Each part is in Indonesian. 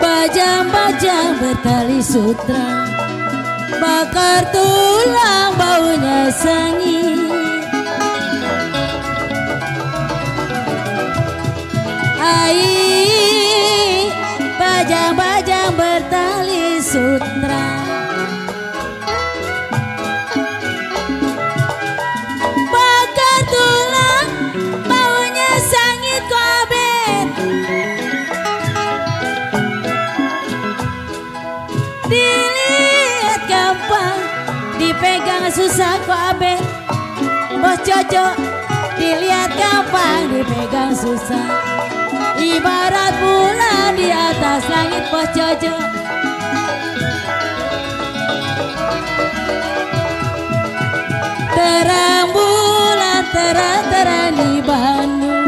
Bajang-bajang bertali sutra, bakar tulang baunya sengit. Ai, bajang-bajang bertali sutra, bakar tulang baunya sengit kober. Dilihat gampang, dipegang susah kok abe. Bos Jojo, dilihat gampang, dipegang susah. Ibarat bulan di atas langit Bos Jojo. Terang bulan, terang-terang di Bandung.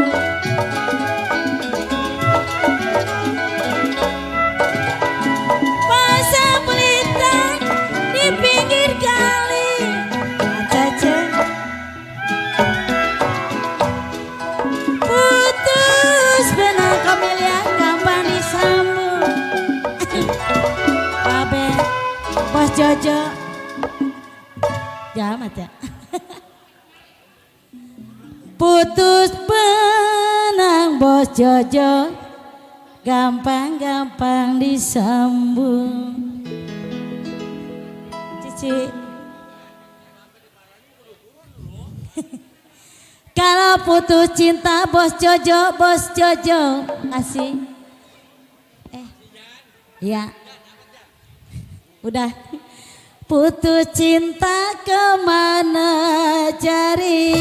Pinggir kali Caca putus benang kamelia gampang disambung. Babe Bos Jojo jamat ya. Putus benang Bos Jojo gampang-gampang disambung. Kalau putus cinta Bos Jojo asih. Ya. Udah. Putus cinta kemana cari?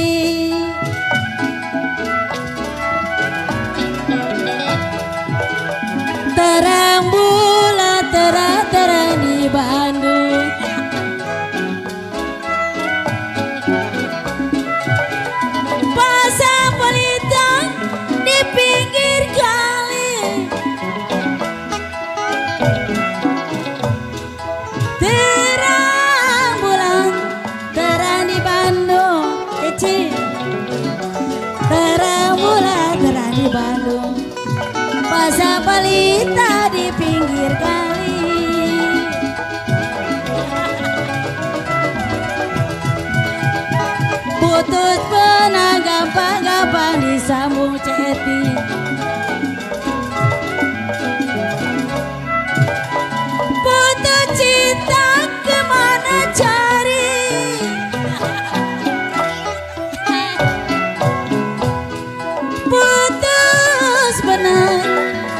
Terang bulan terang-terang di Bandung. Bandung, pasar pelita di pinggir kali. Putus benang gampang-gampang disambung ceti. Putus cinta kemana cari?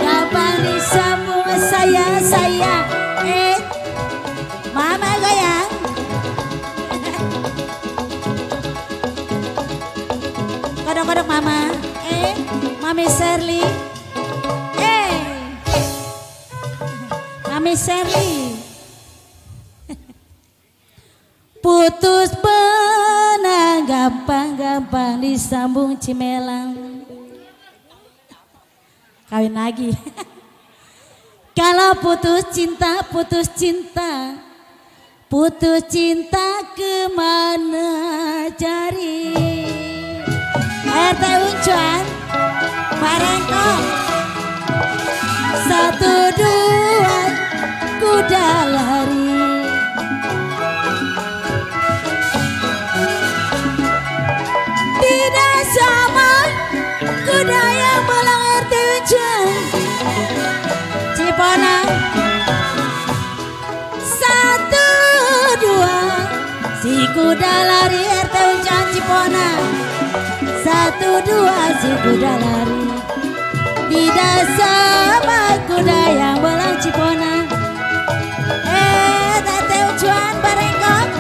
Gampang disambung saya mama goyang. Kodok-kodok mama Mami Shirley Mami Shirley. Putus benang gampang-gampang disambung Cimelang. Kawin lagi. Kalau putus cinta kemana cari? RT Uncuan, Parengkong, 1, 2, kuda lari. Tidak sama kuda yang malang RT Uncuan. Cipona 1, 2, si kuda lari RT Uncuan Cipona. 1, 2, si kuda lari. Tidak sama kuda yang belang Cipona. RT Uncuan Barengkok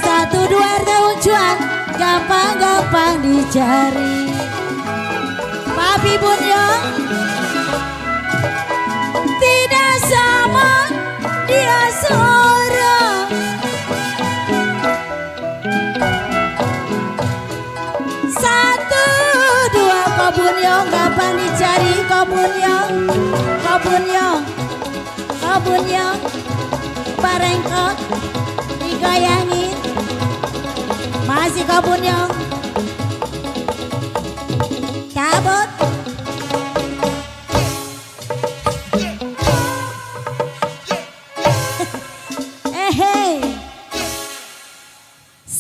1, 2 RT Uncuan gampang-gampang dicari. Papi Bunyo tidak sama dia seorang. 1, 2 Kobunyong gampang dicari. Kobunyong bunyong barengkok digoyangin. Masih kau bunyong cabut.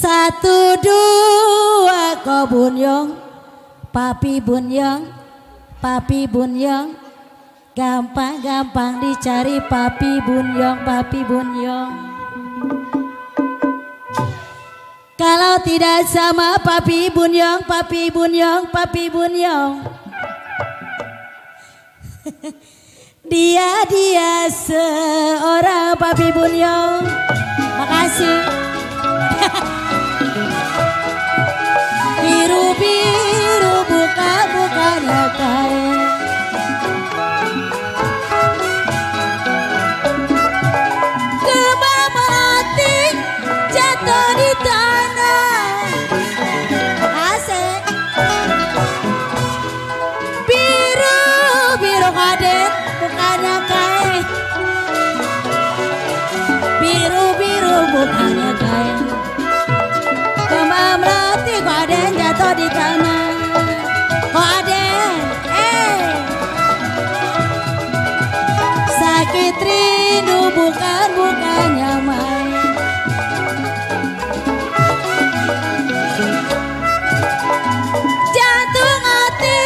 Satu dua kau bunyong, papi bunyong, papi bunyong. Gampang-gampang dicari papi bunyong, papi bunyong. Kalau tidak sama papi bunyong, papi bunyong, papi bunyong. Dia seorang papi bunyong. Makasih. Biru-biru buka-bukanya kain. Kembang melati jatuh di tanah. Asik. Biru-biru kadet bukannya kain. Biru-biru bukannya kain. Kembang melati kaden jatuh di tanah. Kaden, sakit rindu bukannya main. Jantung hati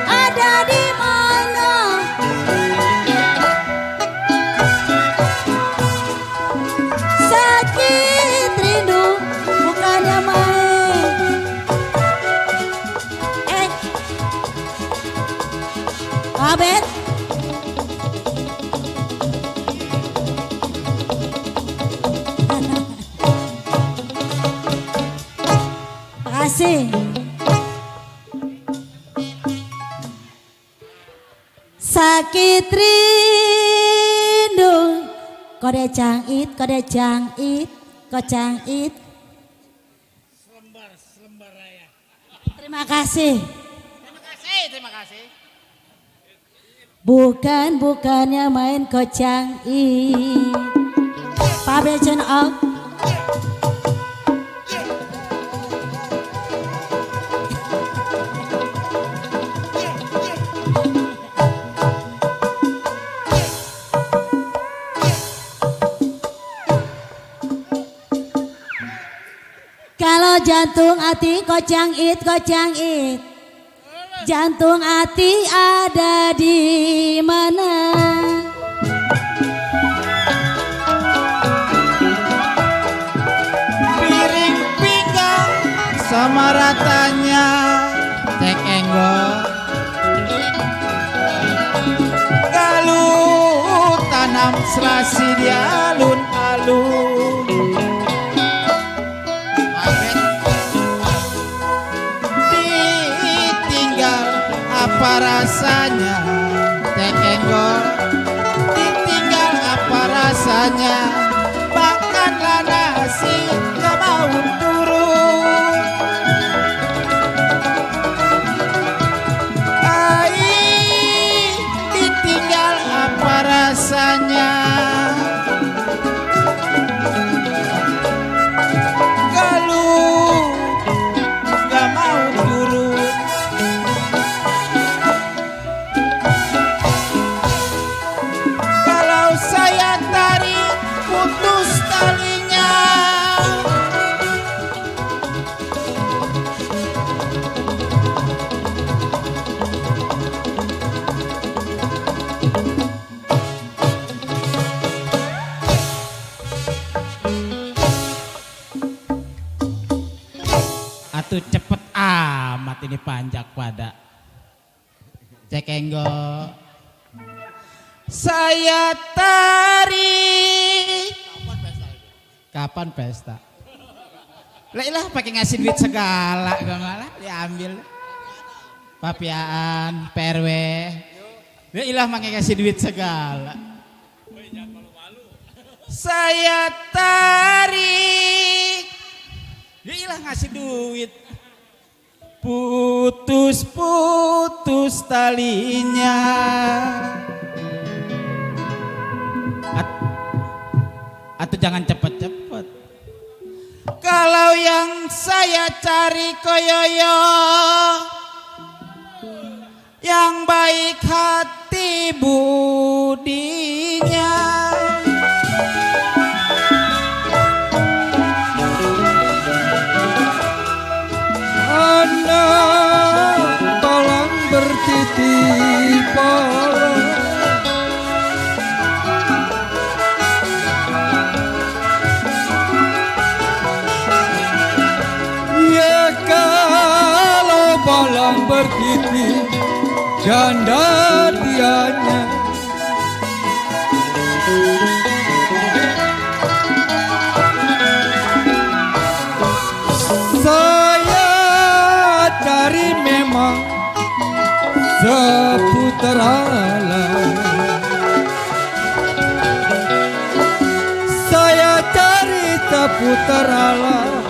ada di mana? Sakit rindu bukannya main. Abet. Makasih. Sakit rindu kode cangit, kode cangit, kode cangit. Selembar raya. Terima kasih. Terima kasih. Bukannya main kocang Pak Becen Om. Kalau jantung hati kocang it. Jantung hati ada di mana? Piring pinggang sama ratanya tekenggol. Kalau tanam selasi di alun-alun. Apa rasanya tekenggol, ditinggal apa rasanya, makanlah nasi gak mau turun. Ditinggal apa rasanya, kalau gak mau turun. Atuh cepet amat ini panjak pada cekenggo. Saya tarik. Kapan pesta? Lah pakai ngasih duit segala, gak malah diambil. Papiaan, PRW. Lah pakai ngasih duit segala. Saya tarik. Dia ngasih duit. Putus talinya. Atau jangan cepet-cepet. Kalau yang saya cari koyoyo, yang baik hati budinya, anak balang bertitip polos, ya kalau balang bertitip janda dianya, saya cari memang seputar alam, saya cari seputar alam,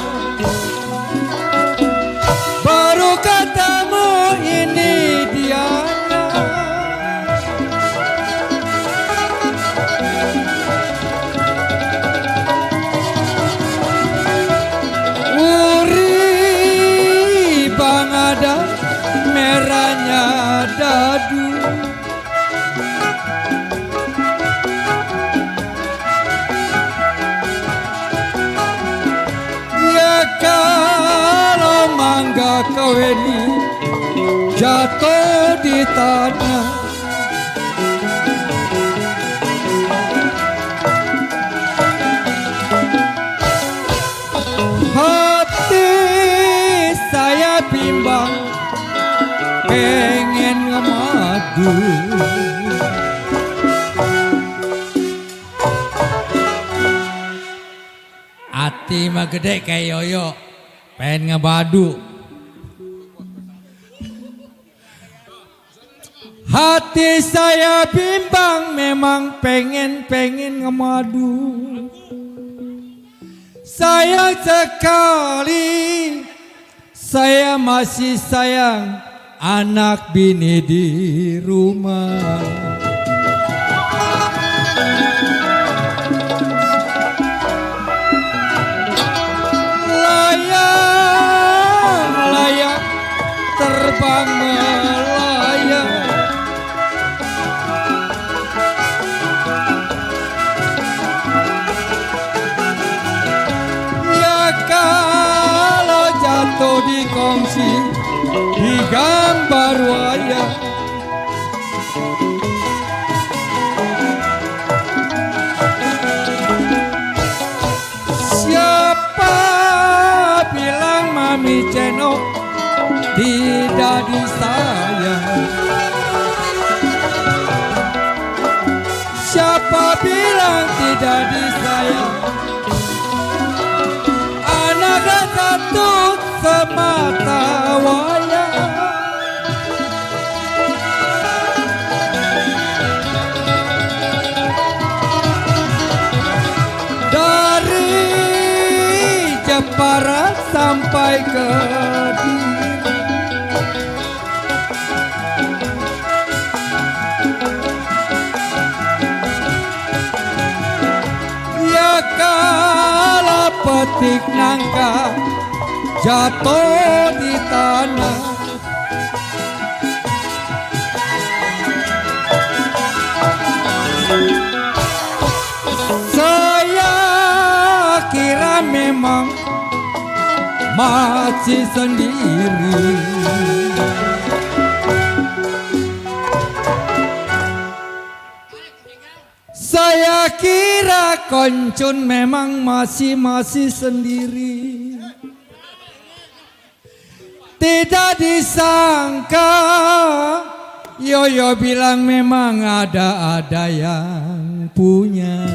baru ketemu ini dianya. Uri bang ada merahnya dadu, ya kalau mangga kaweni jatuh di tanah, hati saya bimbang pengen ngemadu, hati mah gede kayak yoyo pengen ngebadu, hati saya bimbang memang pengen ngemadu, sayang sekali saya masih sayang anak bini di rumah. Layang terbang melayang, ya kalau jatuh di kongsi di gambar wayang, siapa bilang mami cenok tidak disayang, siapa bilang tidak disayang, anak satu semata wayang. Dari Jepara sampai ke Kediri, ya kalau petik nangka jatuh di tanah, saya kira memang masih sendiri, saya kira koncun memang masih sendiri, tidak disangka yoyo bilang memang ada yang punya.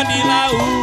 di laut.